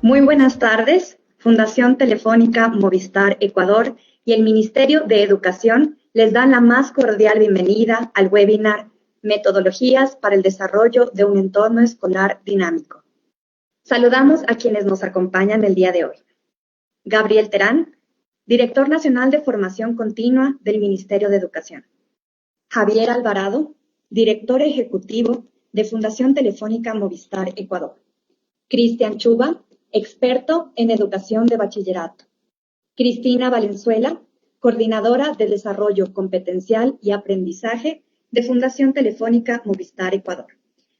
Muy buenas tardes. Fundación Telefónica Movistar Ecuador y el Ministerio de Educación les dan la más cordial bienvenida al webinar Metodologías para el desarrollo de un entorno escolar dinámico. Saludamos a quienes nos acompañan el día de hoy. Gabriel Terán, Director Nacional de Formación Continua del Ministerio de Educación. Javier Alvarado, Director Ejecutivo de Fundación Telefónica Movistar Ecuador. Cristian Chuba, experto en educación de bachillerato. Cristina Valenzuela, coordinadora de desarrollo competencial y aprendizaje de Fundación Telefónica Movistar Ecuador.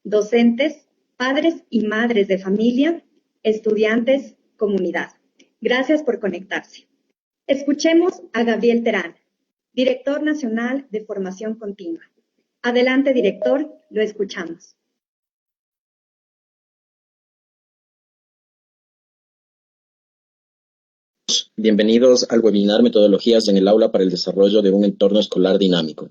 Docentes, padres y madres de familia, estudiantes, comunidad. Gracias por conectarse. Escuchemos a Gabriel Terán, Director Nacional de Formación Continua. Adelante, director, lo escuchamos. Bienvenidos al webinar Metodologías en el aula para el desarrollo de un entorno escolar dinámico.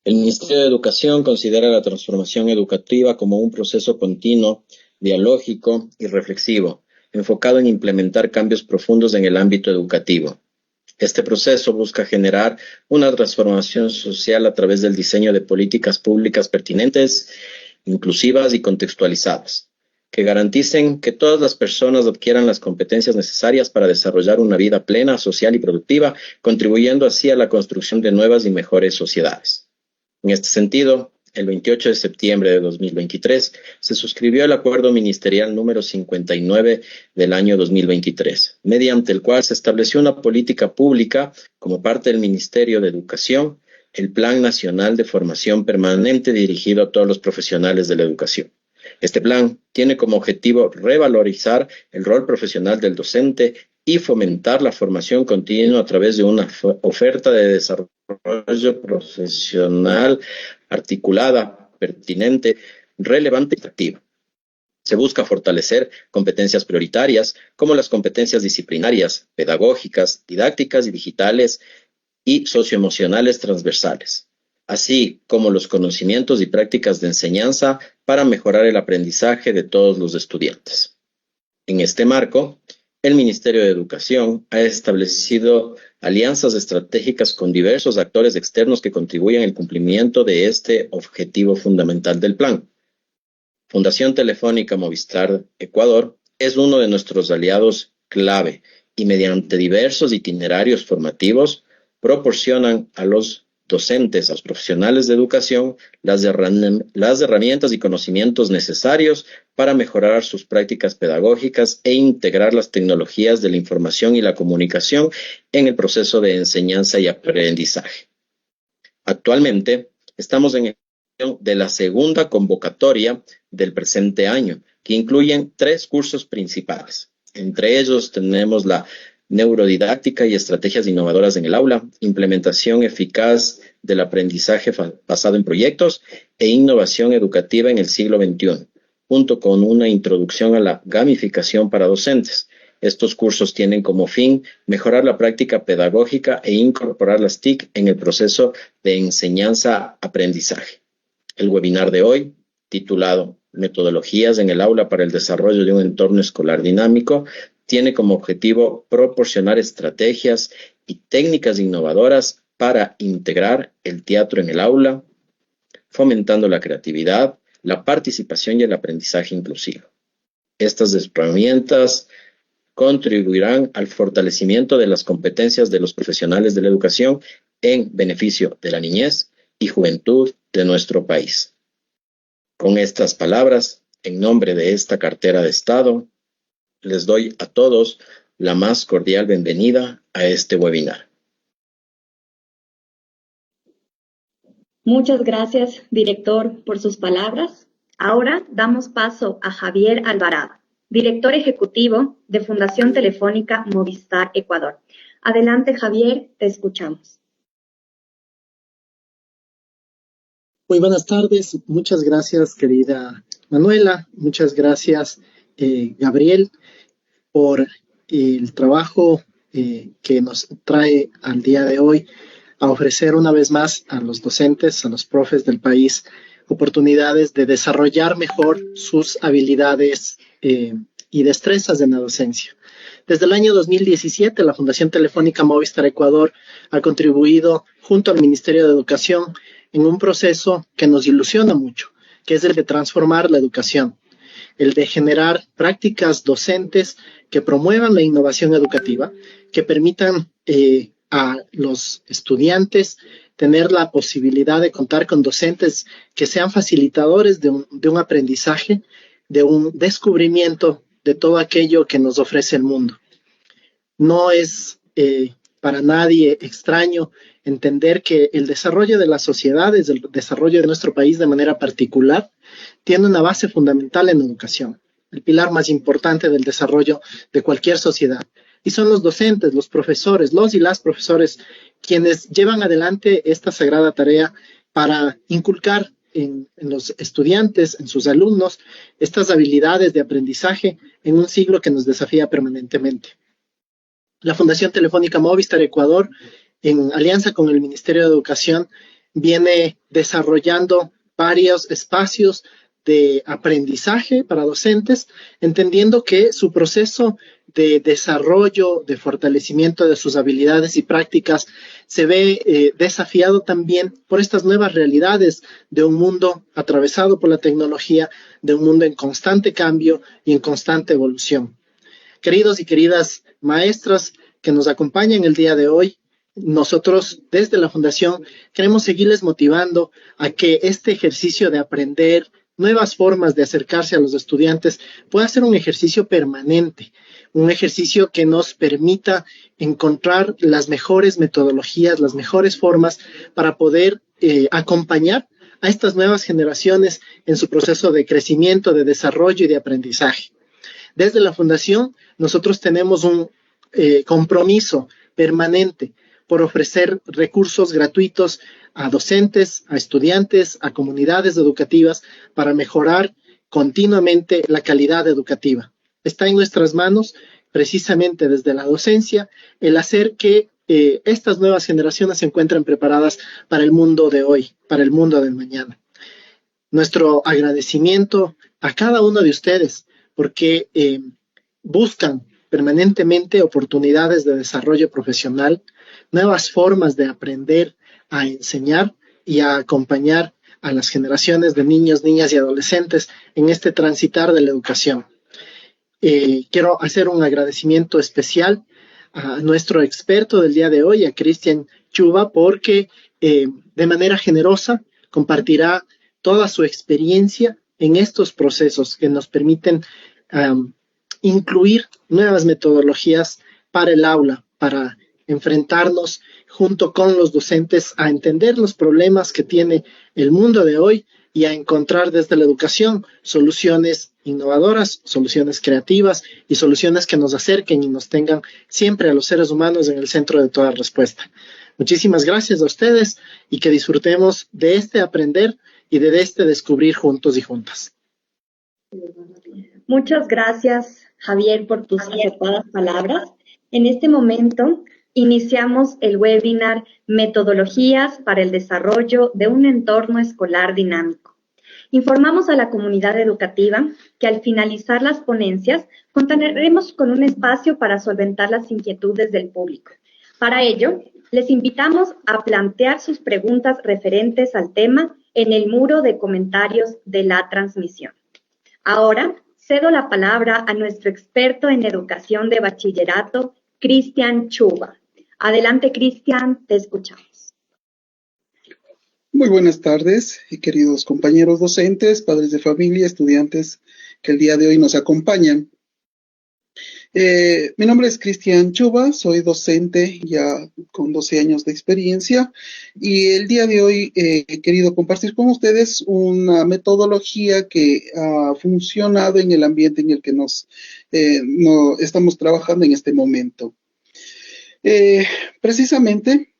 El Ministerio de Educación considera la transformación educativa como un proceso continuo, dialógico y reflexivo, enfocado en implementar cambios profundos en el ámbito educativo. Este proceso busca generar una transformación social a través del diseño de políticas públicas pertinentes, inclusivas y contextualizadas, que garanticen que todas las personas adquieran las competencias necesarias para desarrollar una vida plena, social y productiva, contribuyendo así a la construcción de nuevas y mejores sociedades. En este sentido, el 28 de septiembre de 2023 se suscribió el Acuerdo Ministerial número 59 del año 2023, mediante el cual se estableció una política pública como parte del Ministerio de Educación, el Plan Nacional de Formación Permanente dirigido a todos los profesionales de la educación. Este plan tiene como objetivo revalorizar el rol profesional del docente y fomentar la formación continua a través de una oferta de desarrollo profesional articulada, pertinente, relevante y atractiva. Se busca fortalecer competencias prioritarias como las competencias disciplinarias, pedagógicas, didácticas y digitales y socioemocionales transversales, así como los conocimientos y prácticas de enseñanza para mejorar el aprendizaje de todos los estudiantes. En este marco, el Ministerio de Educación ha establecido alianzas estratégicas con diversos actores externos que contribuyen al cumplimiento de este objetivo fundamental del plan. Fundación Telefónica Movistar Ecuador es uno de nuestros aliados clave y mediante diversos itinerarios formativos proporcionan a los docentes, a los profesionales de educación, las herramientas y conocimientos necesarios para mejorar sus prácticas pedagógicas e integrar las tecnologías de la información y la comunicación en el proceso de enseñanza y aprendizaje. Actualmente, estamos en de la segunda convocatoria del presente año, que incluyen 3 cursos principales. Entre ellos tenemos la neurodidáctica y estrategias innovadoras en el aula, implementación eficaz del aprendizaje basado en proyectos e innovación educativa en el siglo XXI, junto con una introducción a la gamificación para docentes. Estos cursos tienen como fin mejorar la práctica pedagógica e incorporar las TIC en el proceso de enseñanza-aprendizaje. El webinar de hoy, titulado Metodologías en el aula para el desarrollo de un entorno escolar dinámico, tiene como objetivo proporcionar estrategias y técnicas innovadoras para integrar el teatro en el aula, fomentando la creatividad, la participación y el aprendizaje inclusivo. Estas herramientas contribuirán al fortalecimiento de las competencias de los profesionales de la educación en beneficio de la niñez y juventud de nuestro país. Con estas palabras, en nombre de esta cartera de Estado, les doy a todos la más cordial bienvenida a este webinar. Muchas gracias, director, por sus palabras. Ahora damos paso a Javier Alvarado, Director Ejecutivo de Fundación Telefónica Movistar Ecuador. Adelante, Javier, te escuchamos. Muy buenas tardes. Muchas gracias, querida Manuela. Muchas gracias, Gabriel, por el trabajo que nos trae al día de hoy a ofrecer una vez más a los docentes, a los profes del país, oportunidades de desarrollar mejor sus habilidades y destrezas en la docencia. Desde el año 2017, la Fundación Telefónica Movistar Ecuador ha contribuido junto al Ministerio de Educación en un proceso que nos ilusiona mucho, que es el de transformar la educación, el de generar prácticas docentes que promuevan la innovación educativa, que permitan a los estudiantes tener la posibilidad de contar con docentes que sean facilitadores de un aprendizaje, de un descubrimiento de todo aquello que nos ofrece el mundo. No es para nadie extraño entender que el desarrollo de las sociedades, el desarrollo de nuestro país de manera particular, tiene una base fundamental en educación, el pilar más importante del desarrollo de cualquier sociedad. Y son los docentes, los profesores, los y las profesores, quienes llevan adelante esta sagrada tarea para inculcar en los estudiantes, en sus alumnos, estas habilidades de aprendizaje en un siglo que nos desafía permanentemente. La Fundación Telefónica Movistar Ecuador, en alianza con el Ministerio de Educación, viene desarrollando varios espacios de aprendizaje para docentes, entendiendo que su proceso de desarrollo, de fortalecimiento de sus habilidades y prácticas se ve desafiado también por estas nuevas realidades de un mundo atravesado por la tecnología, de un mundo en constante cambio y en constante evolución. Queridos y queridas maestras que nos acompañan el día de hoy, nosotros desde la Fundación queremos seguirles motivando a que este ejercicio de aprender nuevas formas de acercarse a los estudiantes pueda ser un ejercicio permanente, un ejercicio que nos permita encontrar las mejores metodologías, las mejores formas para poder acompañar a estas nuevas generaciones en su proceso de crecimiento, de desarrollo y de aprendizaje. Desde la Fundación, nosotros tenemos un compromiso permanente por ofrecer recursos gratuitos a docentes, a estudiantes, a comunidades educativas para mejorar continuamente la calidad educativa. Está en nuestras manos, precisamente desde la docencia, el hacer que estas nuevas generaciones se encuentren preparadas para el mundo de hoy, para el mundo del mañana. Nuestro agradecimiento a cada uno de ustedes, porque buscan permanentemente oportunidades de desarrollo profesional, nuevas formas de aprender a enseñar y a acompañar a las generaciones de niños, niñas y adolescentes en este transitar de la educación. Quiero hacer un agradecimiento especial a nuestro experto del día de hoy, a Cristian Chuba, porque de manera generosa compartirá toda su experiencia en estos procesos que nos permiten incluir nuevas metodologías para el aula, para enfrentarnos junto con los docentes a entender los problemas que tiene el mundo de hoy y a encontrar desde la educación soluciones innovadoras, soluciones creativas y soluciones que nos acerquen y nos tengan siempre a los seres humanos en el centro de toda respuesta. Muchísimas gracias a ustedes y que disfrutemos de este aprender y de este descubrir juntos y juntas. Muchas gracias, Javier, por tus acertadas palabras. En este momento iniciamos el webinar Metodologías para el desarrollo de un entorno escolar dinámico. Informamos a la comunidad educativa que al finalizar las ponencias contaremos con un espacio para solventar las inquietudes del público. Para ello, les invitamos a plantear sus preguntas referentes al tema en el muro de comentarios de la transmisión. Ahora cedo la palabra a nuestro experto en educación de bachillerato, Cristian Chuba. Adelante, Cristian, te escuchamos. Muy buenas tardes, queridos compañeros docentes, padres de familia, estudiantes que el día de hoy nos acompañan. Mi nombre es Cristian Chuba, soy docente ya con 12 años de experiencia y el día de hoy he querido compartir con ustedes una metodología que ha funcionado en el ambiente en el que nos estamos trabajando en este momento. Precisamente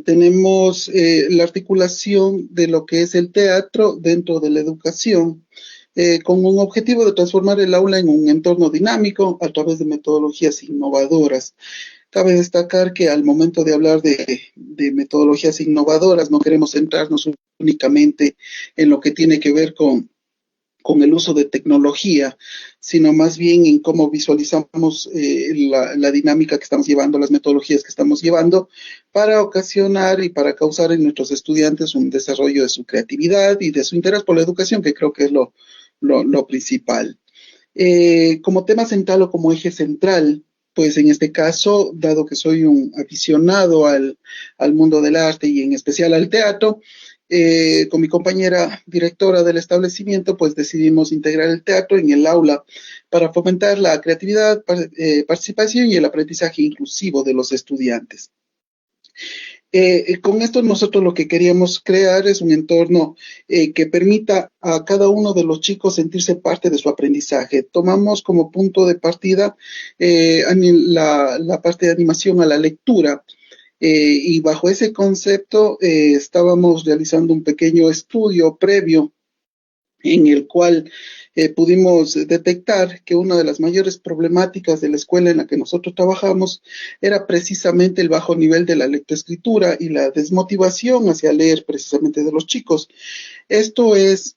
tenemos la articulación de lo que es el teatro dentro de la educación, con un objetivo de transformar el aula en un entorno dinámico a través de metodologías innovadoras. Cabe destacar que al momento de hablar de metodologías innovadoras no queremos centrarnos únicamente en lo que tiene que ver con con el uso de tecnología, sino más bien en cómo visualizamos la dinámica que estamos llevando, las metodologías que estamos llevando, para ocasionar y para causar en nuestros estudiantes un desarrollo de su creatividad y de su interés por la educación, que creo que es lo principal. Como tema central o como eje central, pues en este caso, dado que soy un aficionado al mundo del arte y en especial al teatro, con mi compañera directora del establecimiento, pues decidimos integrar el teatro en el aula para fomentar la creatividad, participación y el aprendizaje inclusivo de los estudiantes. Con esto nosotros lo que queríamos crear es un entorno que permita a cada uno de los chicos sentirse parte de su aprendizaje. Tomamos como punto de partida la parte de animación a la lectura. Y bajo ese concepto estábamos realizando un pequeño estudio previo en el cual pudimos detectar que una de las mayores problemáticas de la escuela en la que nosotros trabajamos era precisamente el bajo nivel de la lectoescritura y la desmotivación hacia leer precisamente de los chicos. Esto es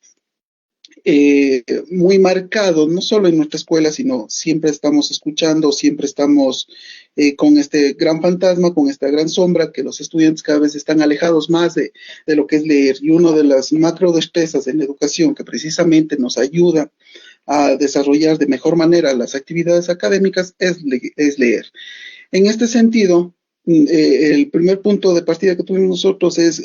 muy marcado, no solo en nuestra escuela, sino siempre estamos escuchando, siempre estamos con este gran fantasma, con esta gran sombra, que los estudiantes cada vez están alejados más de lo que es leer. Y una de las macro destrezas en la educación que precisamente nos ayuda a desarrollar de mejor manera las actividades académicas es leer. En este sentido, el primer punto de partida que tuvimos nosotros es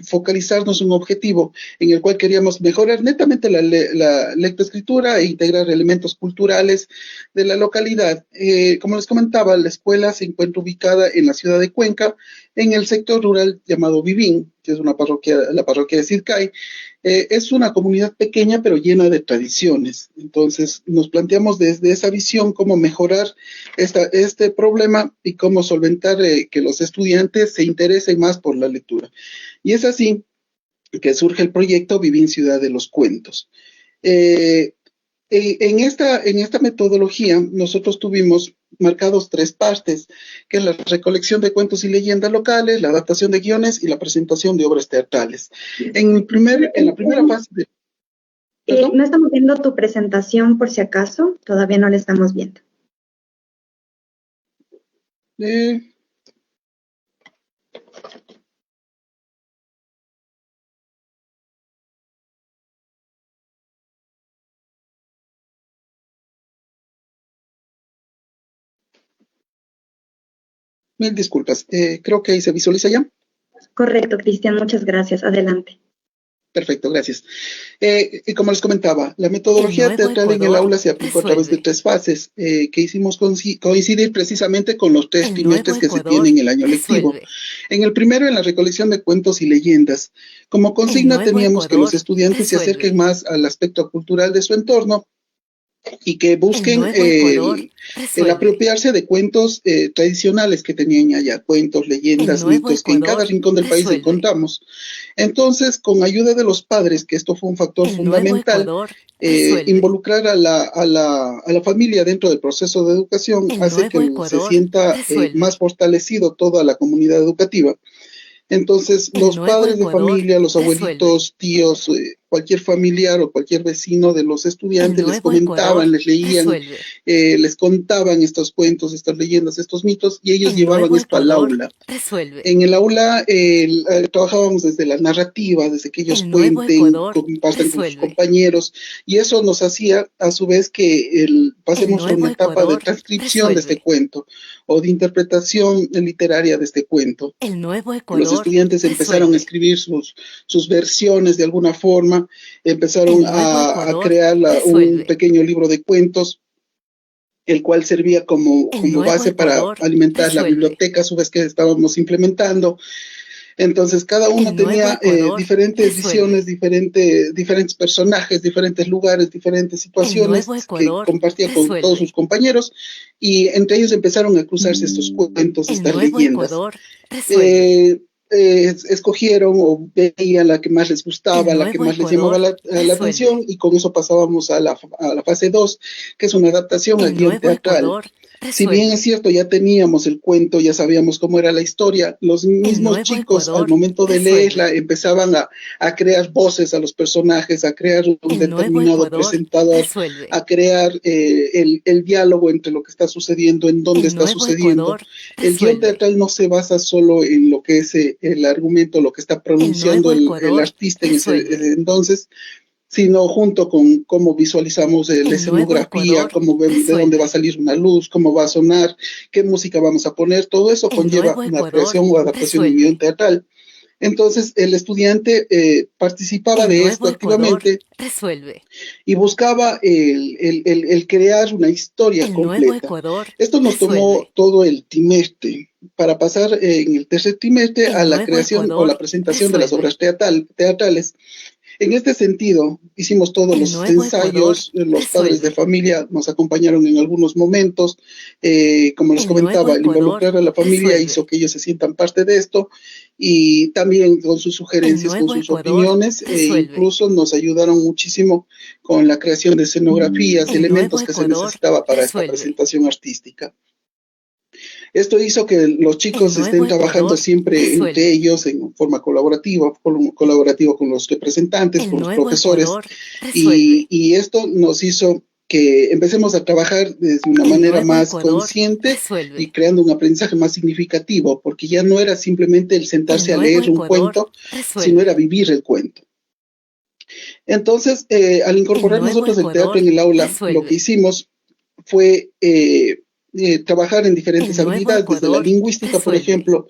focalizarnos en un objetivo en el cual queríamos mejorar netamente la lectoescritura e integrar elementos culturales de la localidad. Como les comentaba, la escuela se encuentra ubicada en la ciudad de Cuenca, en el sector rural llamado Vivín, que es la parroquia de Sircay. Es una comunidad pequeña pero llena de tradiciones. Entonces nos planteamos desde esa visión cómo mejorar este problema y cómo solventar que los estudiantes se interesen más por la lectura. Y es así que surge el proyecto Vivín Ciudad de los Cuentos. En esta metodología nosotros tuvimos marcados 3 partes, que es la recolección de cuentos y leyendas locales, la adaptación de guiones y la presentación de obras teatrales. En la primera fase no estamos viendo tu presentación por si acaso, todavía no la estamos viendo. Mil disculpas, creo que ahí se visualiza ya. Correcto, Cristian, muchas gracias. Adelante. Perfecto, gracias. Y como les comentaba, la metodología teatral en el aula se aplicó a través de 3 fases que hicimos coincidir precisamente con los 3 trimestres que se tienen en el año lectivo. En el primero, en la recolección de cuentos y leyendas. Como consigna teníamos que los estudiantes se acerquen más al aspecto cultural de su entorno y que busquen el apropiarse de cuentos tradicionales que tenían allá, cuentos, leyendas, mitos que en cada rincón del país encontramos. Entonces, con ayuda de los padres, que esto fue un factor fundamental, involucrar a la familia dentro del proceso de educación hace que se sienta más fortalecido toda la comunidad educativa. Entonces, los padres de familia, los abuelitos, tíos, cualquier familiar o cualquier vecino de los estudiantes les comentaban, les leían, les contaban estos cuentos, estas leyendas, estos mitos, y ellos llevaban esto al aula. En el aula trabajábamos desde la narrativa, desde que ellos cuenten, compartan con sus compañeros, y eso nos hacía, a su vez, que pasemos a una etapa de transcripción de este cuento, o de interpretación literaria de este cuento. Los estudiantes empezaron a escribir sus versiones de alguna forma, empezaron a crear un pequeño libro de cuentos, el cual servía como base para alimentar la biblioteca a su vez que estábamos implementando. Entonces, cada uno tenía diferentes visiones, diferentes personajes, diferentes lugares, diferentes situaciones que compartía con todos sus compañeros, y entre ellos empezaron a cruzarse estos cuentos, estas leyendas. escogieron o veían la que más les gustaba, El la que nuevo más les llamaba Ecuador la atención, resuelve. y con eso pasábamos a la fase 2, que es una adaptación al El guión nuevo teatral. Ecuador Si bien es resuelve. cierto, ya teníamos el cuento, ya sabíamos cómo era la historia, los El mismos nuevo chicos al Ecuador momento de leerla resuelve. empezaban a crear voces a los personajes, a crear un El nuevo determinado Ecuador presentador, resuelve. a crear el diálogo entre lo que está sucediendo, en dónde El está nuevo sucediendo. Ecuador El guión resuelve. teatral no se basa solo en lo que es el argumento, lo que está El pronunciando nuevo el Ecuador artista en ese resuelve. entonces, sino junto con cómo visualizamos la El nuevo escenografía, Ecuador cómo vemos de dónde va a resuelve. salir una luz, cómo va a sonar, qué música vamos a poner, todo eso El conlleva nuevo una Ecuador creación o adaptación de un guión resuelve. teatral. Entonces, el estudiante participaba El de nuevo esto Ecuador activamente resuelve. y buscaba el crear una historia El nuevo completa. Ecuador Esto nos tomó resuelve. todo el trimestre para pasar en el tercer trimestre a El la nuevo creación o la Ecuador presentación de las resuelve. obras teatrales. En este sentido, hicimos todos El los nuevo Ecuador ensayos, los padres de resuelve. familia nos acompañaron en algunos momentos, como les El nuevo comentaba, el Ecuador involucrar a la familia hizo resuelve. que ellos se sientan parte de esto, y también con sus El sugerencias, con nuevo sus Ecuador opiniones, resuelve. incluso nos ayudaron muchísimo con la creación de escenografías, El nuevo elementos que se Ecuador necesitaba para esta resuelve. presentación artística. Esto hizo que los El chicos nuevo estén trabajando Ecuador siempre entre resuelve. ellos en forma colaborativa con los representantes, El con los nuevo profesores, Ecuador resuelve. y esto nos hizo que empecemos a trabajar desde una El manera nuevo más Ecuador consciente y resuelve. creando un aprendizaje más significativo, porque ya no era simplemente el El sentarse a nuevo leer un Ecuador cuento, sino era resuelve. vivir el cuento. Entonces, al El incorporar nuevo nosotros el teatro Ecuador en el aula, lo que resuelve. hicimos fue trabajar en El diferentes nuevo habilidades, desde la Ecuador lingüística, por resuelve. ejemplo.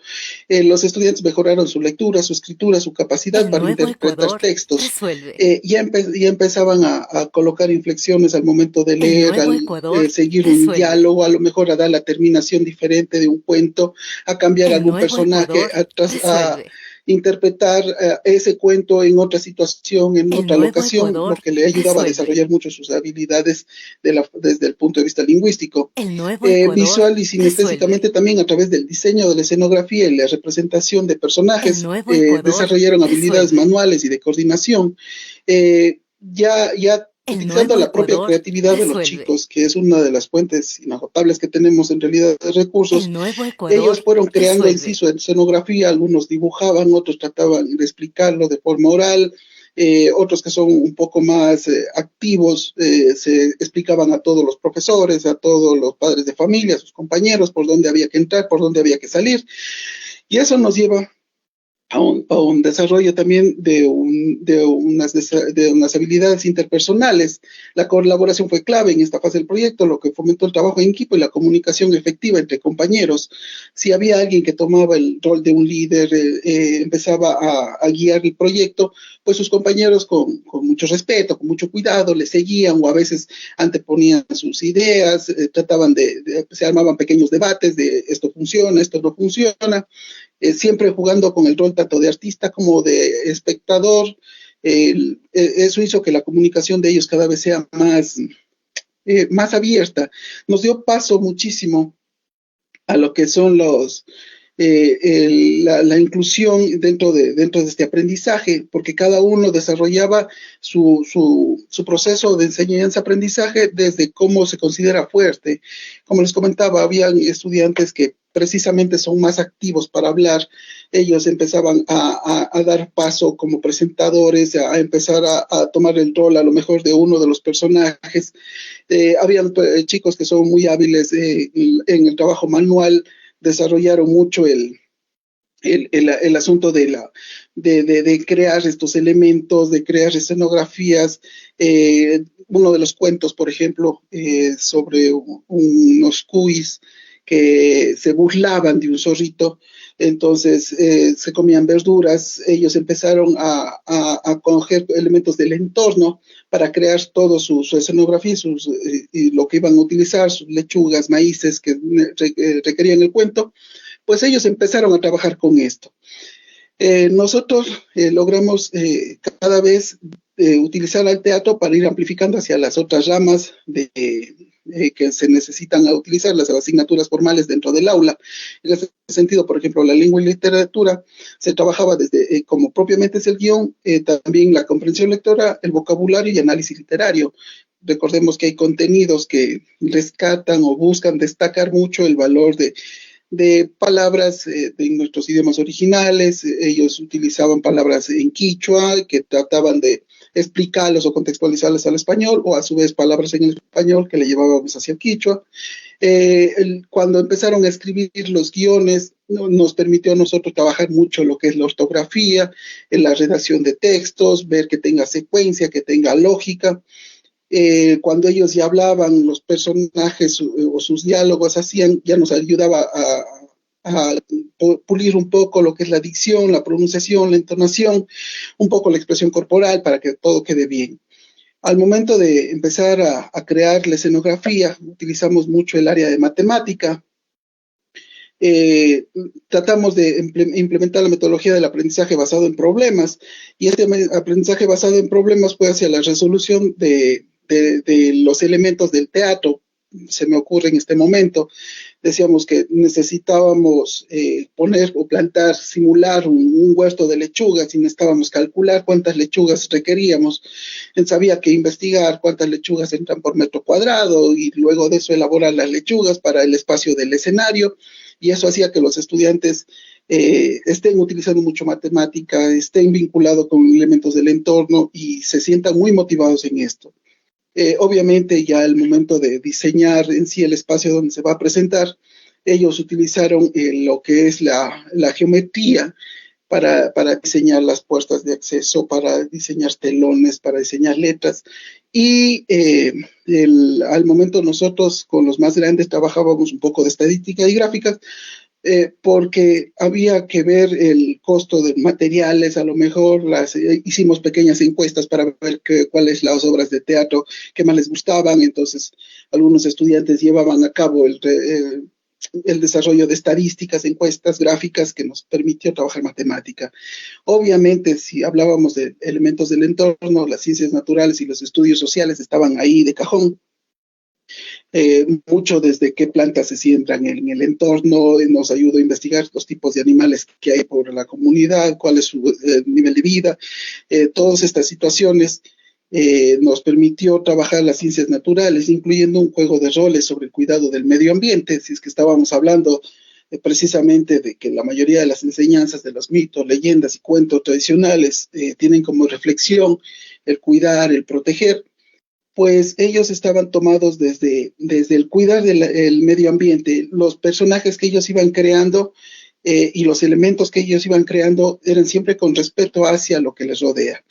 Los estudiantes mejoraron su lectura, su escritura, su capacidad El para nuevo interpretar Ecuador textos. resuelve. Ya empezaban a colocar inflexiones al momento de El leer, nuevo al Ecuador seguir un resuelve. diálogo, a lo mejor a dar la terminación diferente de un cuento, a cambiar El algún nuevo personaje, Ecuador a resuelve. interpretar ese cuento en otra situación, en El otra nuevo locación, lo Ecuador que le ayudaba a resuelve. desarrollar mucho sus habilidades desde el punto de vista lingüístico. El nuevo Ecuador Visual y sinestésicamente resuelve. también a través del diseño de la escenografía y la representación de El personajes, nuevo Ecuador desarrollaron habilidades resuelve. manuales y de coordinación. Ya El utilizando nuevo la propia Ecuador creatividad de los resuelve. chicos, que es una de las fuentes inagotables que tenemos en realidad de recursos, El nuevo ellos Ecuador fueron creando en sí resuelve. su escenografía, algunos dibujaban, otros trataban de explicarlo de forma oral, otros que son un poco más activos, se explicaban a todos los profesores, a todos los padres de familia, a sus compañeros, por dónde había que entrar, por dónde había que salir. Y eso nos lleva a un desarrollo también de unas habilidades interpersonales. La colaboración fue clave en esta fase del proyecto, lo que fomentó el trabajo en equipo y la comunicación efectiva entre compañeros. Si había alguien que tomaba el rol de un líder, empezaba a guiar el proyecto, pues sus compañeros con mucho respeto, con mucho cuidado, le seguían o a veces anteponían sus ideas, se armaban pequeños debates de esto funciona, esto no funciona, siempre jugando con el rol tanto de artista como de espectador. Eso hizo que la comunicación de ellos cada vez sea más abierta. Nos dio paso muchísimo a lo que son la inclusión dentro de este aprendizaje, porque cada uno desarrollaba su proceso de enseñanza-aprendizaje desde cómo se considera fuerte. Como les comentaba, habían estudiantes que precisamente son más activos para hablar. Ellos empezaban a dar paso como presentadores, a empezar a tomar el rol a lo mejor de uno de los personajes. Habían chicos que son muy hábiles en el trabajo manual, desarrollaron mucho el asunto de crear estos elementos, de crear escenografías. Uno de los cuentos, por ejemplo, sobre unos cuis que se burlaban de un zorrito, entonces se comían verduras, ellos empezaron a coger elementos del entorno para crear todo su escenografía y lo que iban a utilizar, sus lechugas, maíces que requerían el cuento, pues ellos empezaron a trabajar con esto. Nosotros logramos cada vez utilizar al teatro para ir amplificando hacia las otras ramas que se necesitan a utilizar las asignaturas formales dentro del aula. En ese sentido, por ejemplo, la lengua y literatura se trabajaba desde, como propiamente es el guión, también la comprensión lectora, el vocabulario y análisis literario. Recordemos que hay contenidos que rescatan o buscan destacar mucho el valor de palabras de nuestros idiomas originales. Ellos utilizaban palabras en quichua que trataban de explicarlos o contextualizarlos al español, o a su vez palabras en el español que le llevábamos hacia el quichua. Cuando empezaron a escribir los guiones, nos permitió a nosotros trabajar mucho lo que es la ortografía, en la redacción de textos, ver que tenga secuencia, que tenga lógica. Cuando ellos ya hablaban, los personajes o sus diálogos hacían, ya nos ayudaba a pulir un poco lo que es la dicción, la pronunciación, la entonación, un poco la expresión corporal para que todo quede bien. Al momento de empezar a crear la escenografía, utilizamos mucho el área de matemática. Tratamos de implementar la metodología del aprendizaje basado en problemas, y este aprendizaje basado en problemas fue hacia la resolución de los elementos del teatro. Se me ocurre en este momento, decíamos que necesitábamos poner o plantar, simular un huerto de lechugas, y necesitábamos calcular cuántas lechugas requeríamos. Había que investigar cuántas lechugas entran por metro cuadrado, y luego de eso elaborar las lechugas para el espacio del escenario, y eso hacía que los estudiantes estén utilizando mucho matemática, estén vinculados con elementos del entorno y se sientan muy motivados en esto. Obviamente ya al momento de diseñar en sí el espacio donde se va a presentar, ellos utilizaron lo que es la geometría para diseñar las puertas de acceso, para diseñar telones, para diseñar letras. Y al momento nosotros con los más grandes trabajábamos un poco de estadística y gráficas, porque había que ver el costo de materiales. A lo mejor hicimos pequeñas encuestas para ver cuáles las obras de teatro que más les gustaban. Entonces algunos estudiantes llevaban a cabo el desarrollo de estadísticas, encuestas gráficas que nos permitió trabajar matemática. Obviamente, si hablábamos de elementos del entorno, las ciencias naturales y los estudios sociales estaban ahí de cajón. Mucho desde qué plantas se siembran en el entorno, nos ayudó a investigar los tipos de animales que hay por la comunidad, cuál es su nivel de vida. Todas estas situaciones nos permitió trabajar las ciencias naturales, incluyendo un juego de roles sobre el cuidado del medio ambiente. Si es que estábamos hablando precisamente de que la mayoría de las enseñanzas de los mitos, leyendas y cuentos tradicionales tienen como reflexión el cuidar, el proteger, pues ellos estaban tomados desde el cuidar del medio ambiente. Los personajes que ellos iban creando y los elementos que ellos iban creando eran siempre con respeto hacia lo que les rodea.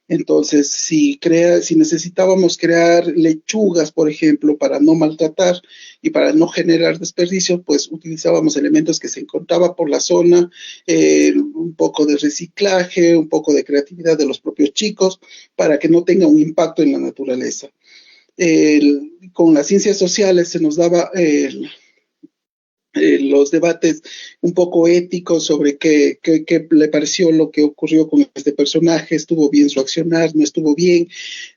Entonces, si necesitábamos crear lechugas, por ejemplo, para no maltratar y para no generar desperdicio, pues utilizábamos elementos que se encontraban por la zona, un poco de reciclaje, un poco de creatividad de los propios chicos, para que no tenga un impacto en la naturaleza. Con las ciencias sociales se nos daba los debates un poco éticos sobre qué le pareció lo que ocurrió con este personaje, estuvo bien su accionar, no estuvo bien,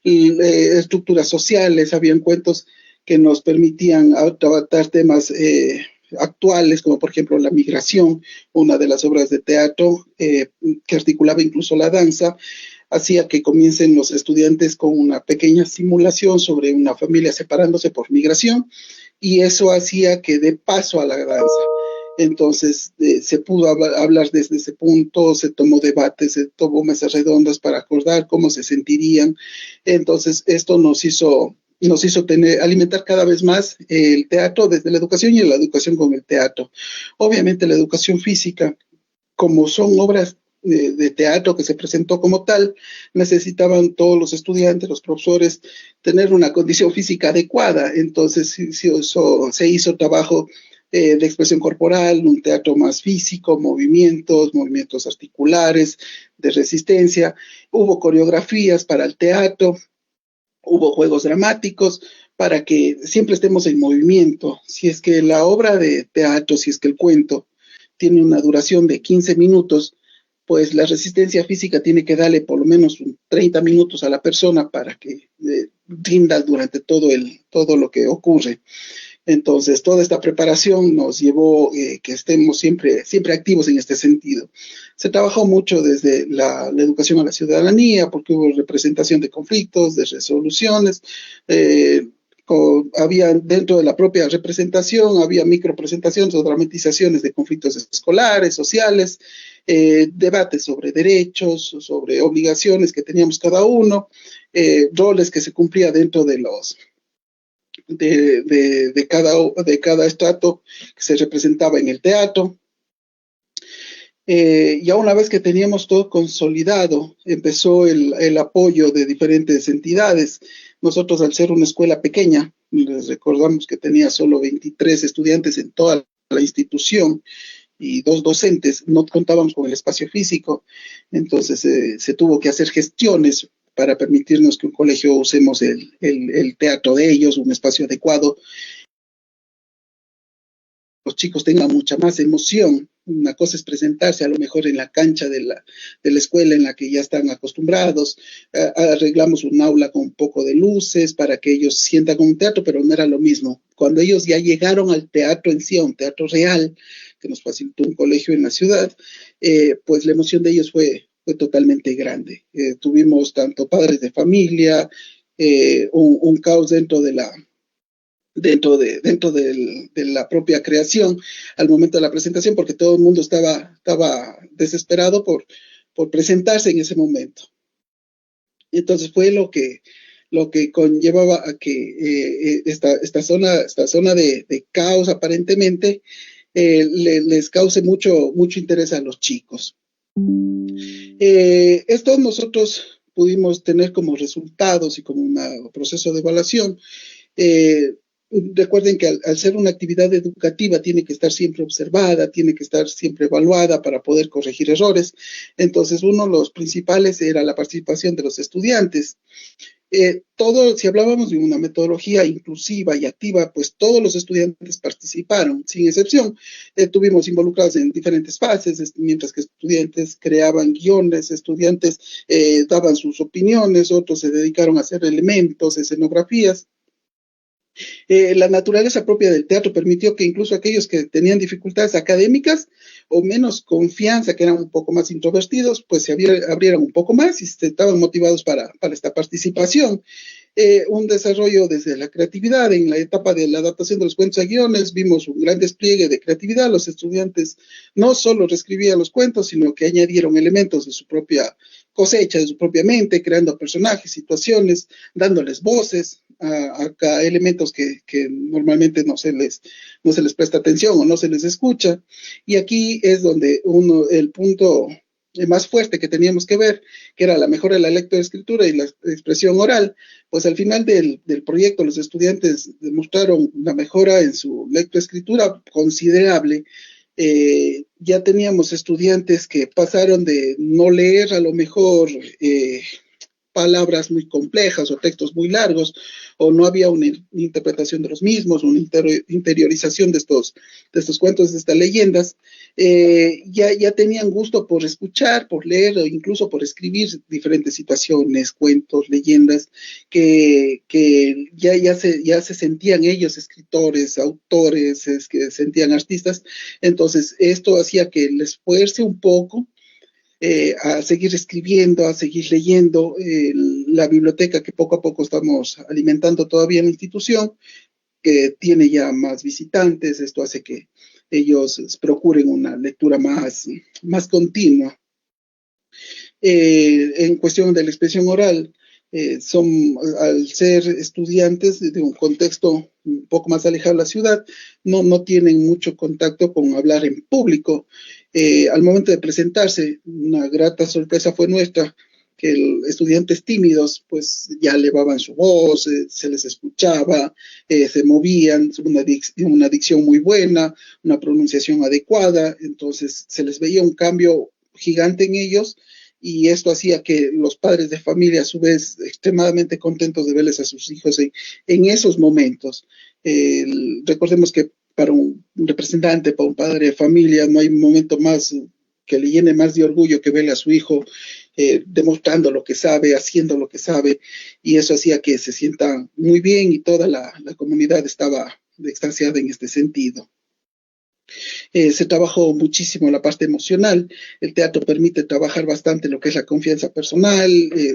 estructuras sociales, habían cuentos que nos permitían tratar temas actuales, como por ejemplo la migración, una de las obras de teatro que articulaba incluso la danza, hacía que comiencen los estudiantes con una pequeña simulación sobre una familia separándose por migración, y eso hacía que dé paso a la danza. Entonces se pudo hablar desde ese punto, se tomó debates, se tomó mesas redondas para acordar cómo se sentirían. Entonces esto nos hizo alimentar cada vez más el teatro desde la educación y la educación con el teatro. Obviamente la educación física, como son obras de teatro que se presentó como tal, necesitaban todos los estudiantes, los profesores, tener una condición física adecuada. Entonces se hizo trabajo de expresión corporal, un teatro más físico, movimientos articulares, de resistencia. Hubo coreografías para el teatro, hubo juegos dramáticos para que siempre estemos en movimiento. Si es que la obra de teatro, si es que el cuento tiene una duración de 15 minutos, pues la resistencia física tiene que darle por lo menos 30 minutos a la persona para que rinda durante todo lo que ocurre. Entonces, toda esta preparación nos llevó que estemos siempre activos en este sentido. Se trabajó mucho desde la educación a la ciudadanía, porque hubo representación de conflictos, de resoluciones. Había dentro de la propia representación, había micropresentaciones o dramatizaciones de conflictos escolares, sociales, debates sobre derechos, sobre obligaciones que teníamos cada uno, roles que se cumplía dentro de cada estrato que se representaba en el teatro. Ya una vez que teníamos todo consolidado, empezó el apoyo de diferentes entidades. Nosotros, al ser una escuela pequeña, les recordamos que tenía solo 23 estudiantes en toda la institución y 2 docentes, no contábamos con el espacio físico, entonces se tuvo que hacer gestiones para permitirnos que un colegio usemos el teatro de ellos, un espacio adecuado. Los chicos tengan mucha más emoción. Una cosa es presentarse a lo mejor en la cancha de la escuela en la que ya están acostumbrados. Arreglamos un aula con un poco de luces para que ellos sientan como un teatro, pero no era lo mismo. Cuando ellos ya llegaron al teatro en sí, a un teatro real, que nos facilitó un colegio en la ciudad, pues la emoción de ellos fue totalmente grande. Tuvimos tanto padres de familia, un caos dentro de la propia creación al momento de la presentación, porque todo el mundo estaba desesperado por presentarse en ese momento. Entonces fue lo que conllevaba a que esta zona de caos aparentemente les cause mucho interés a los chicos. Esto nosotros pudimos tener como resultados y como un proceso de evaluación. Recuerden que al ser una actividad educativa tiene que estar siempre observada, tiene que estar siempre evaluada para poder corregir errores. Entonces, uno de los principales era la participación de los estudiantes. Si hablábamos de una metodología inclusiva y activa, pues todos los estudiantes participaron, sin excepción. Estuvimos involucrados en diferentes fases, mientras que estudiantes creaban guiones, estudiantes daban sus opiniones, otros se dedicaron a hacer elementos, escenografías. La naturaleza propia del teatro permitió que incluso aquellos que tenían dificultades académicas o menos confianza, que eran un poco más introvertidos, pues se abrieran un poco más y estaban motivados para esta participación. Un desarrollo desde la creatividad. En la etapa de la adaptación de los cuentos a guiones vimos un gran despliegue de creatividad. Los estudiantes no solo reescribían los cuentos, sino que añadieron elementos de su propia cosecha, de su propia mente, creando personajes, situaciones, dándoles voces a elementos que normalmente no se les presta atención o no se les escucha. Y aquí es donde el punto más fuerte que teníamos que ver, que era la mejora de la lectoescritura y la expresión oral, pues al final del proyecto los estudiantes demostraron una mejora en su lectoescritura considerable. Ya teníamos estudiantes que pasaron de no leer a lo mejor palabras muy complejas o textos muy largos, o no había una interpretación de los mismos, una interiorización de estos cuentos, de estas leyendas. Ya tenían gusto por escuchar, por leer o incluso por escribir diferentes situaciones, cuentos, leyendas, que ya se sentían ellos escritores, autores, que sentían artistas. Entonces esto hacía que les fuerce un poco a seguir escribiendo, a seguir leyendo. La biblioteca que poco a poco estamos alimentando todavía en la institución, que tiene ya más visitantes. Esto hace que ellos procuren una lectura más continua. En cuestión de la expresión oral, al ser estudiantes de un contexto un poco más alejado de la ciudad, no tienen mucho contacto con hablar en público. Al momento de presentarse, una grata sorpresa fue nuestra, que estudiantes tímidos pues ya elevaban su voz, se les escuchaba, se movían, una dicción muy buena, una pronunciación adecuada. Entonces se les veía un cambio gigante en ellos, y esto hacía que los padres de familia, a su vez, extremadamente contentos de verles a sus hijos en esos momentos. Recordemos que para un representante, para un padre de familia, no hay momento más que le llene más de orgullo que verle a su hijo demostrando lo que sabe, haciendo lo que sabe, y eso hacía que se sienta muy bien y toda la comunidad estaba extasiada en este sentido. Se trabajó muchísimo la parte emocional. El teatro permite trabajar bastante lo que es la confianza personal,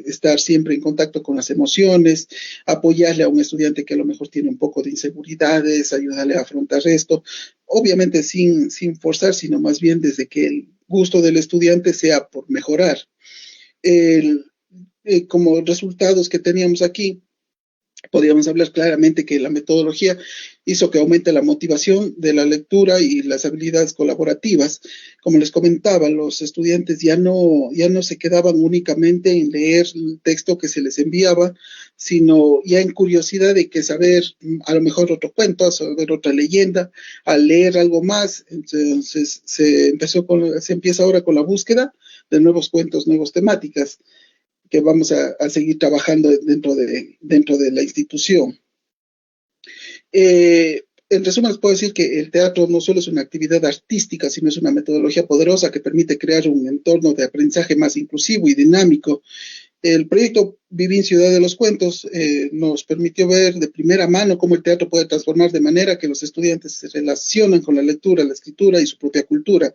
estar siempre en contacto con las emociones, apoyarle a un estudiante que a lo mejor tiene un poco de inseguridades, ayudarle a afrontar esto, obviamente sin forzar, sino más bien desde que el gusto del estudiante sea por mejorar. Como resultados que teníamos aquí, podríamos hablar claramente que la metodología hizo que aumente la motivación de la lectura y las habilidades colaborativas. Como les comentaba, los estudiantes ya no se quedaban únicamente en leer el texto que se les enviaba, sino ya en curiosidad de que saber a lo mejor otro cuento, saber otra leyenda, al leer algo más. Entonces se empieza ahora con la búsqueda de nuevos cuentos, nuevas temáticas que vamos a seguir trabajando dentro de la institución. En resumen, les puedo decir que el teatro no solo es una actividad artística, sino es una metodología poderosa que permite crear un entorno de aprendizaje más inclusivo y dinámico. El proyecto Vivín Ciudad de los Cuentos nos permitió ver de primera mano cómo el teatro puede transformar de manera que los estudiantes se relacionan con la lectura, la escritura y su propia cultura.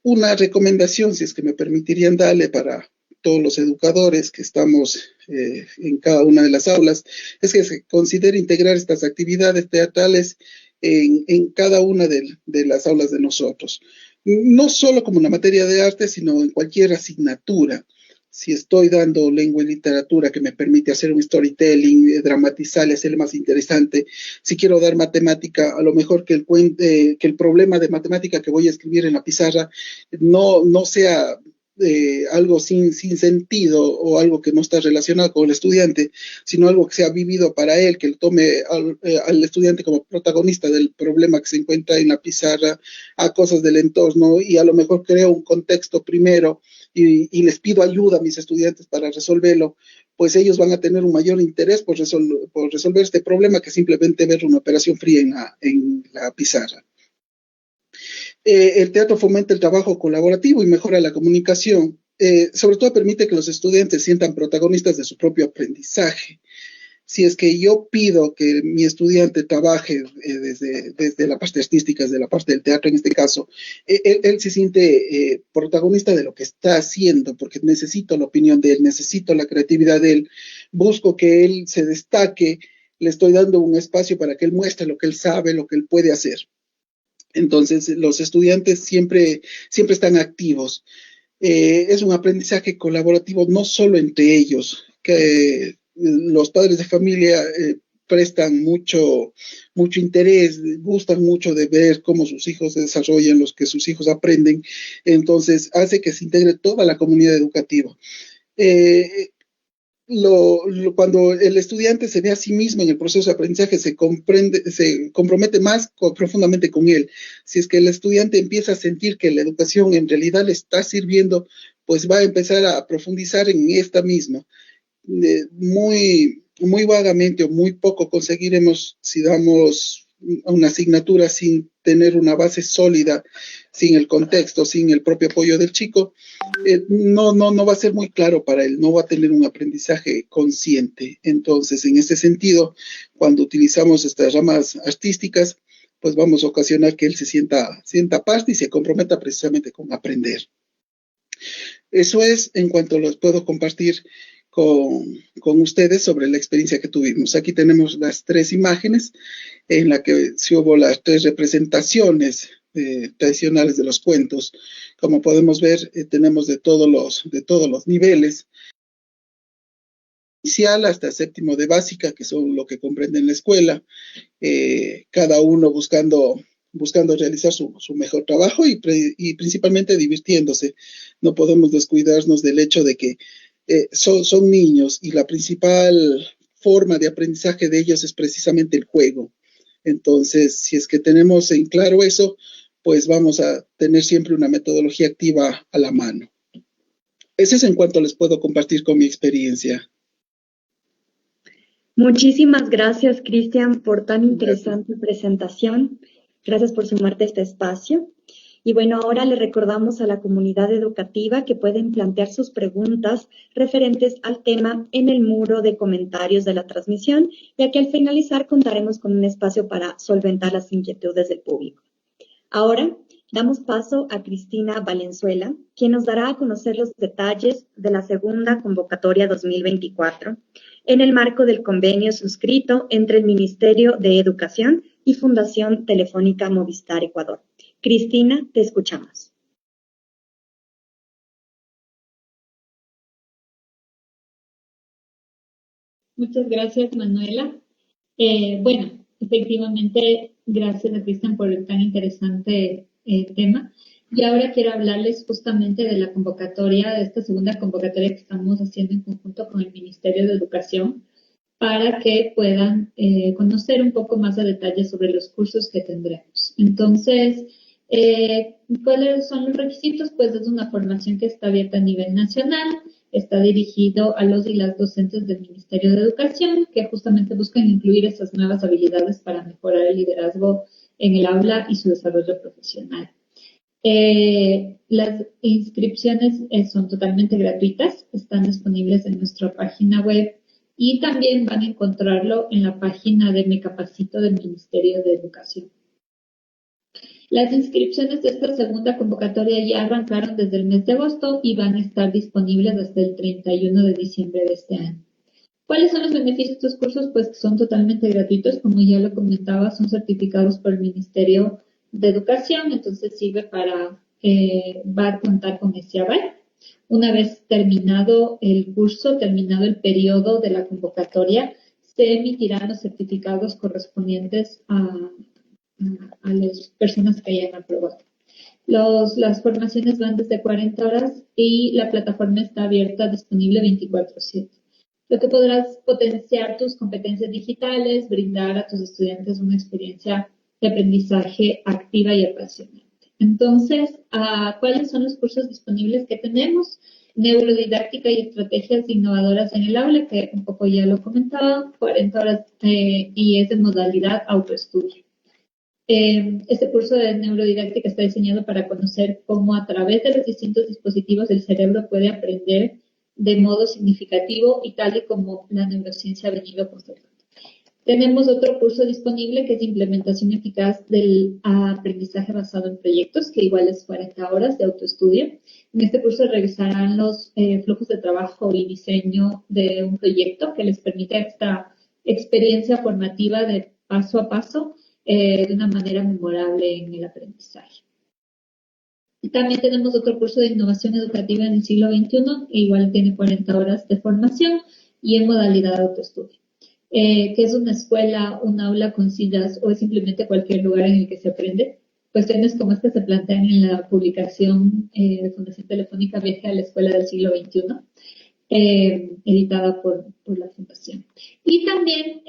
Una recomendación, si es que me permitirían darle para todos los educadores que estamos en cada una de las aulas, es que se considere integrar estas actividades teatrales en cada una de las aulas de nosotros. No solo como una materia de arte, sino en cualquier asignatura. Si estoy dando lengua y literatura que me permite hacer un storytelling, dramatizar, hacerlo más interesante. Si quiero dar matemática, a lo mejor que el problema de matemática que voy a escribir en la pizarra no sea algo sin sentido o algo que no está relacionado con el estudiante, sino algo que sea vivido para él, que tome al estudiante como protagonista del problema que se encuentra en la pizarra, a cosas del entorno, y a lo mejor creo un contexto primero y les pido ayuda a mis estudiantes para resolverlo, pues ellos van a tener un mayor interés por resolver este problema que simplemente ver una operación fría en la pizarra. El teatro fomenta el trabajo colaborativo y mejora la comunicación. Sobre todo permite que los estudiantes sientan protagonistas de su propio aprendizaje. Si es que yo pido que mi estudiante trabaje desde la parte artística, desde la parte del teatro en este caso, él se siente protagonista de lo que está haciendo, porque necesito la opinión de él, necesito la creatividad de él, busco que él se destaque, le estoy dando un espacio para que él muestre lo que él sabe, lo que él puede hacer. Entonces, los estudiantes siempre están activos. Es un aprendizaje colaborativo no solo entre ellos, que los padres de familia prestan mucho interés, gustan mucho de ver cómo sus hijos se desarrollan, los que sus hijos aprenden. Entonces, hace que se integre toda la comunidad educativa. Cuando el estudiante se ve a sí mismo en el proceso de aprendizaje, se compromete más profundamente con él. Si es que el estudiante empieza a sentir que la educación en realidad le está sirviendo, pues va a empezar a profundizar en esta misma. Muy vagamente o muy poco conseguiremos si damos una asignatura sin tener una base sólida, sin el contexto, sin el propio apoyo del chico. No va a ser muy claro para él, no va a tener un aprendizaje consciente. Entonces, en ese sentido, cuando utilizamos estas ramas artísticas, pues vamos a ocasionar que él se sienta parte y se comprometa precisamente con aprender. Eso es en cuanto los puedo compartir con ustedes sobre la experiencia que tuvimos. Aquí tenemos las 3 imágenes en la que se hubo las 3 representaciones tradicionales de los cuentos. Como podemos ver, tenemos de todos los niveles, inicial hasta séptimo de básica, que son lo que comprenden la escuela, cada uno buscando realizar su mejor trabajo y principalmente divirtiéndose. No podemos descuidarnos del hecho de que son niños y la principal forma de aprendizaje de ellos es precisamente el juego. Entonces, si es que tenemos en claro eso, pues vamos a tener siempre una metodología activa a la mano. Eso es en cuanto les puedo compartir con mi experiencia. Muchísimas gracias, Cristian, por tan interesante presentación. Gracias por sumarte a este espacio. Y bueno, ahora le recordamos a la comunidad educativa que pueden plantear sus preguntas referentes al tema en el muro de comentarios de la transmisión, ya que al finalizar contaremos con un espacio para solventar las inquietudes del público. Ahora damos paso a Cristina Valenzuela, quien nos dará a conocer los detalles de la segunda convocatoria 2024 en el marco del convenio suscrito entre el Ministerio de Educación y Fundación Telefónica Movistar Ecuador. Cristina, te escuchamos. Muchas gracias, Manuela. Bueno, efectivamente, gracias a Cristian por el tan interesante tema. Y ahora quiero hablarles justamente de la convocatoria, de esta segunda convocatoria que estamos haciendo en conjunto con el Ministerio de Educación para que puedan conocer un poco más a detalle sobre los cursos que tendremos. Entonces, ¿cuáles son los requisitos? Pues es una formación que está abierta a nivel nacional, está dirigido a los y las docentes del Ministerio de Educación que justamente buscan incluir esas nuevas habilidades para mejorar el liderazgo en el aula y su desarrollo profesional. Las inscripciones son totalmente gratuitas, están disponibles en nuestra página web y también van a encontrarlo en la página de Me Capacito del Ministerio de Educación. Las inscripciones de esta segunda convocatoria ya arrancaron desde el mes de agosto y van a estar disponibles hasta el 31 de diciembre de este año. ¿Cuáles son los beneficios de estos cursos? Pues que son totalmente gratuitos, como ya lo comentaba, son certificados por el Ministerio de Educación, entonces sirve para, va a contar con ese aval. Una vez terminado el curso, terminado el periodo de la convocatoria, se emitirán los certificados correspondientes a las personas que hayan aprobado. Las formaciones van desde 40 horas y la plataforma está abierta, disponible 24/7. Lo que podrás potenciar tus competencias digitales, brindar a tus estudiantes una experiencia de aprendizaje activa y apasionante. Entonces, ¿cuáles son los cursos disponibles que tenemos? Neurodidáctica y estrategias innovadoras en el aula, que un poco ya lo comentaba, 40 horas y es de modalidad autoestudio. Este curso de neurodidáctica está diseñado para conocer cómo a través de los distintos dispositivos el cerebro puede aprender de modo significativo y tal y como la neurociencia ha venido constatando. Tenemos otro curso disponible que es implementación eficaz del aprendizaje basado en proyectos, que igual es 40 horas de autoestudio. En este curso revisarán los flujos de trabajo y diseño de un proyecto que les permite esta experiencia formativa de paso a paso de una manera memorable en el aprendizaje. Y también tenemos otro curso de innovación educativa en el siglo XXI, que igual tiene 40 horas de formación y en modalidad de autoestudio. Que es una escuela, un aula con sillas o es simplemente cualquier lugar en el que se aprende. Cuestiones como estas se plantean en la publicación de Fundación Telefónica Viaje a la Escuela del siglo XXI. Editada por la Fundación. Y también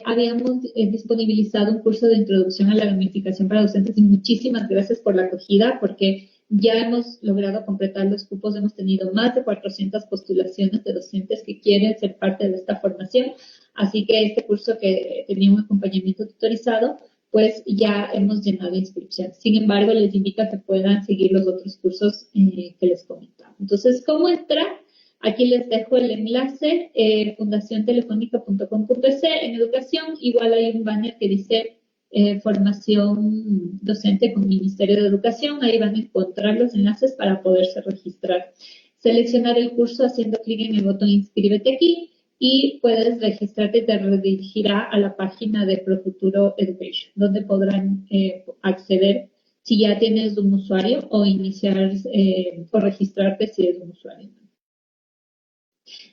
habíamos disponibilizado un curso de introducción a la gamificación para docentes y muchísimas gracias por la acogida porque ya hemos logrado completar los cupos, hemos tenido más de 400 postulaciones de docentes que quieren ser parte de esta formación, así que este curso que tenía un acompañamiento tutorizado, pues ya hemos llenado inscripción. Sin embargo, les invito a que puedan seguir los otros cursos que les comentaba. Entonces, ¿cómo entrar? Aquí les dejo el enlace, fundaciontelefónica.com.es en educación. Igual hay un banner que dice formación docente con Ministerio de Educación. Ahí van a encontrar los enlaces para poderse registrar. Seleccionar el curso haciendo clic en el botón inscríbete aquí y puedes registrarte y te redirigirá a la página de Profuturo Education, donde podrán acceder si ya tienes un usuario o iniciar o registrarte si eres un usuario.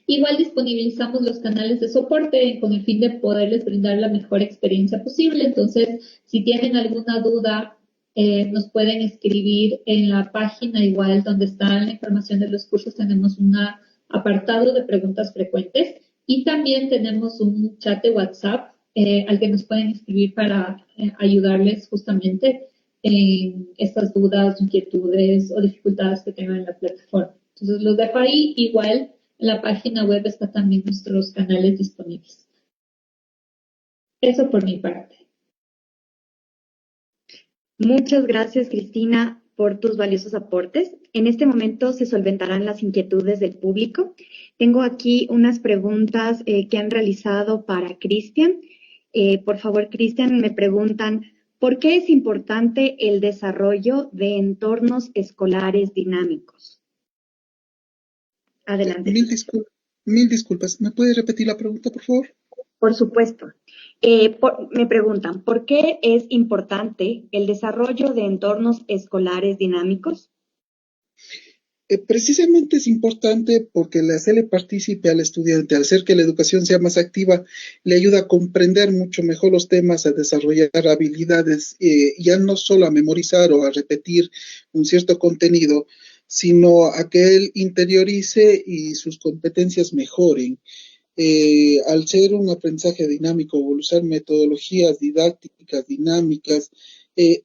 Igual disponibilizamos los canales de soporte con el fin de poderles brindar la mejor experiencia posible. Entonces, si tienen alguna duda, nos pueden escribir en la página igual donde está la información de los cursos. Tenemos un apartado de preguntas frecuentes y también tenemos un chat de WhatsApp al que nos pueden escribir para ayudarles justamente en estas dudas, inquietudes o dificultades que tengan en la plataforma. Entonces, los dejo ahí. Igual en la página web están también nuestros canales disponibles. Eso por mi parte. Muchas gracias, Cristina. por tus valiosos aportes. En este momento se solventarán las inquietudes del público. Tengo aquí unas preguntas que han realizado para Cristian. Por favor, Cristian, me preguntan, ¿por qué es importante el desarrollo de entornos escolares dinámicos? Adelante. Mil disculpas. ¿Me puede repetir la pregunta, por favor? Por supuesto. Me preguntan, ¿por qué es importante el desarrollo de entornos escolares dinámicos? Precisamente es importante porque le hacerle partícipe al estudiante, al hacer que la educación sea más activa, le ayuda a comprender mucho mejor los temas, a desarrollar habilidades, ya no solo a memorizar o a repetir un cierto contenido, sino a que él interiorice y sus competencias mejoren. Al ser un aprendizaje dinámico o usar metodologías didácticas dinámicas,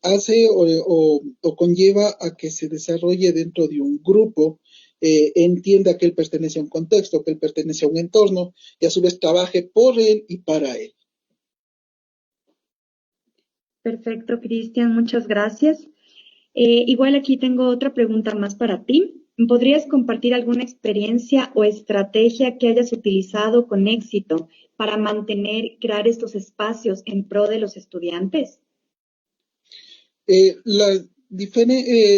hace o conlleva a que se desarrolle dentro de un grupo, entienda que él pertenece a un contexto, que él pertenece a un entorno y a su vez trabaje por él y para él. Perfecto, Cristian, muchas gracias. Igual aquí tengo otra pregunta más para ti. ¿Podrías compartir alguna experiencia o estrategia que hayas utilizado con éxito para mantener y crear estos espacios en pro de los estudiantes?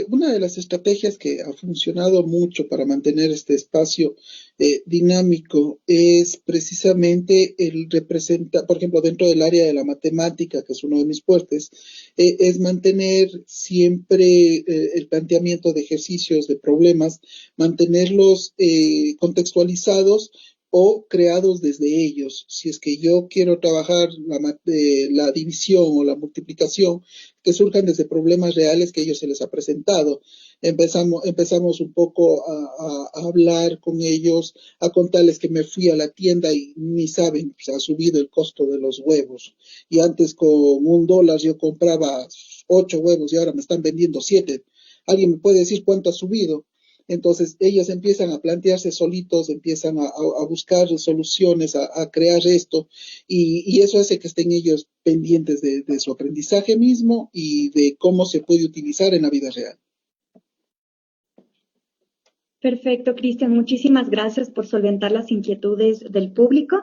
Una de las estrategias que ha funcionado mucho para mantener este espacio dinámico es precisamente el representar, por ejemplo, dentro del área de la matemática, que es uno de mis fuertes, es mantener siempre el planteamiento de ejercicios, de problemas, mantenerlos contextualizados o creados desde ellos. Si es que yo quiero trabajar la división o la multiplicación, que surjan desde problemas reales que a ellos se les ha presentado. Empezamos un poco a hablar con ellos, a contarles que me fui a la tienda y ni saben, pues, ha subido el costo de los huevos. Y antes con $1 yo compraba 8 huevos y ahora me están vendiendo 7. ¿Alguien me puede decir cuánto ha subido? Entonces ellos empiezan a plantearse solitos, empiezan a buscar soluciones, a crear esto, y eso hace que estén ellos pendientes de su aprendizaje mismo y de cómo se puede utilizar en la vida real. Perfecto, Cristian. Muchísimas gracias por solventar las inquietudes del público.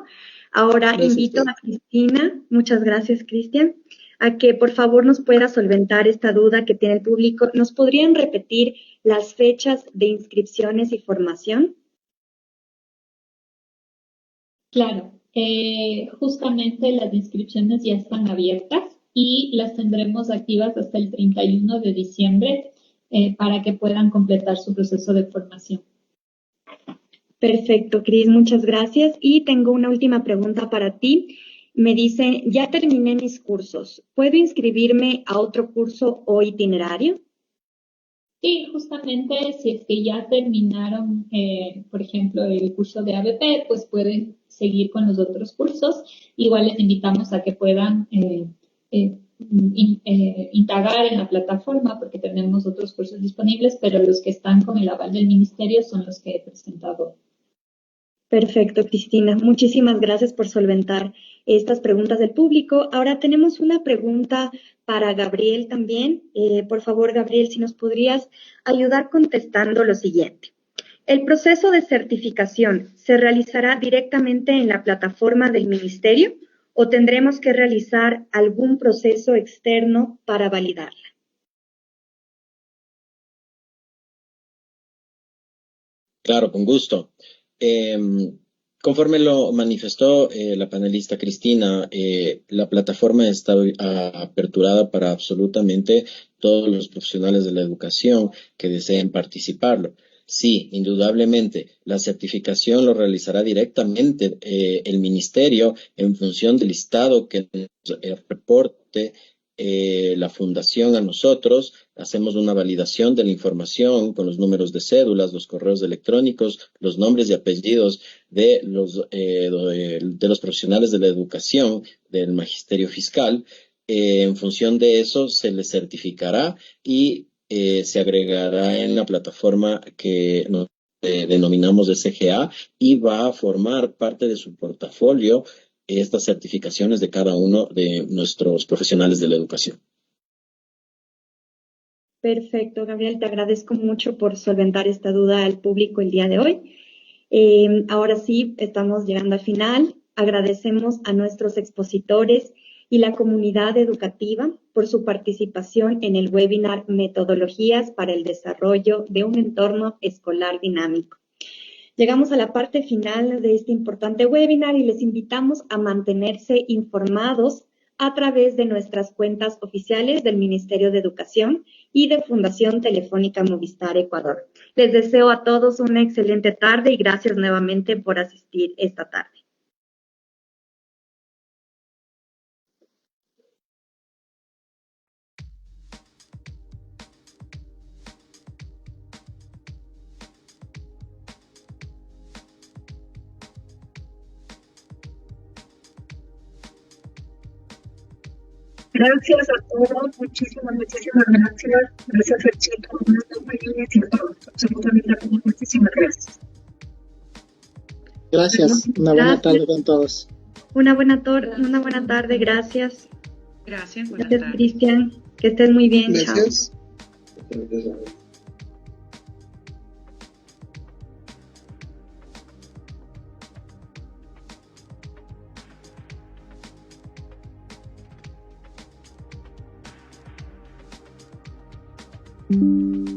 Ahora Gracias invito a a Cristina, muchas gracias, Cristian, a que por favor nos pueda solventar esta duda que tiene el público. ¿Nos podrían repetir las fechas de inscripciones y formación? Claro, justamente las inscripciones ya están abiertas y las tendremos activas hasta el 31 de diciembre para que puedan completar su proceso de formación. Perfecto, Cris, muchas gracias. Y tengo una última pregunta para ti. Me dicen, ya terminé mis cursos. ¿Puedo inscribirme a otro curso o itinerario? Sí, justamente si es que ya terminaron, por ejemplo, el curso de ABP, pues pueden seguir con los otros cursos. Igual les invitamos a que puedan indagar en la plataforma porque tenemos otros cursos disponibles, pero los que están con el aval del ministerio son los que he presentado. Perfecto, Cristina. Muchísimas gracias por solventar estas preguntas del público. Ahora tenemos una pregunta para Gabriel también. Por favor, Gabriel, si nos podrías ayudar contestando lo siguiente. ¿El proceso de certificación se realizará directamente en la plataforma del ministerio o tendremos que realizar algún proceso externo para validarla? Claro, con gusto. Conforme lo manifestó la panelista Cristina, la plataforma está aperturada para absolutamente todos los profesionales de la educación que deseen participarlo. Sí, indudablemente, la certificación lo realizará directamente el ministerio en función del listado que nos reporte la fundación a nosotros. Hacemos una validación de la información con los números de cédulas, los correos electrónicos, los nombres y apellidos de los profesionales de la educación, del magisterio fiscal. En función de eso se les certificará y se agregará en la plataforma que nos denominamos de CGA y va a formar parte de su portafolio estas certificaciones de cada uno de nuestros profesionales de la educación. Perfecto, Gabriel, te agradezco mucho por solventar esta duda al público el día de hoy. Ahora sí, estamos llegando al final. Agradecemos a nuestros expositores y la comunidad educativa por su participación en el webinar Metodologías para el desarrollo de un entorno escolar dinámico. Llegamos a la parte final de este importante webinar y les invitamos a mantenerse informados a través de nuestras cuentas oficiales del Ministerio de Educación y de Fundación Telefónica Movistar Ecuador. Les deseo a todos una excelente tarde y gracias nuevamente por asistir esta tarde. Gracias a todos, muchísimas gracias. Gracias al chico, y a todos, absolutamente a todos, muchísimas gracias. Gracias, una buena tarde con todos. Una buena tarde, gracias. Gracias, buenas Gracias, tardes. Cristian. Que estés muy bien. Gracias. Chao.